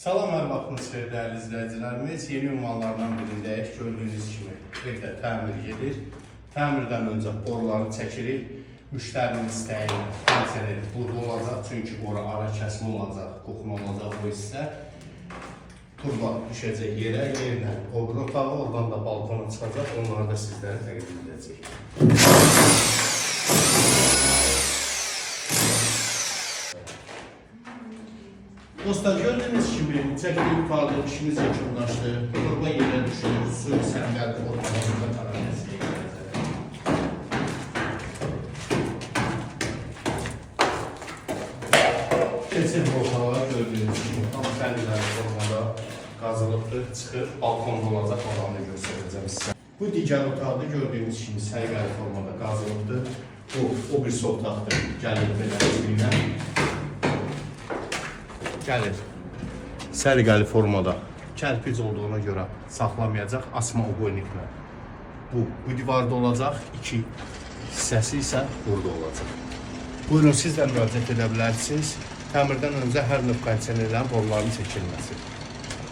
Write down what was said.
Salam, hər vaxtınız xeyir dəyərli izləyicilərimiz. Yeni ünvanlardan birindəyik. Gördüyünüz kimi evdə təmir gedir. Təmirdən öncə boruları çəkirik. Müştərinin istəyini kənsel edib burada olacaq. Çünki ora ara kəsmə olacaq, qoxma olacaq bu hissə. Turba düşəcək yerə, yerlə o bir otağı, oradan da balkona çıxacaq. Onları da sizlərə təqdim edəcək. Dostlar, gördüğünüz kimi çəkili yukarıda işimiz yekunlaşdı. Turba yerə düşür, su səngəldi ortalarında qaranəsiyə gələcək. Keçir bu otağa gördüğünüz kimi tam fəndiləri formada qazılıbdır, çıxır, balkonda olacaq olanı göstərəcəm sizə. Bu digər otaqda gördüğünüz kimi səliqəli formada qazılıbdır. Bu, o birisi otaqdır, gəlir belə gəlir səliqəli formada kərpic olduğuna görə saxlamayacaq asma oboyniklə. Bu divarda olacaq, iki hissəsi isə burada olacaq. Buyurun, siz də müraciət edə bilərsiniz. Təmirdən öncə hər növ kondisionerlərin borularının çəkilməsi.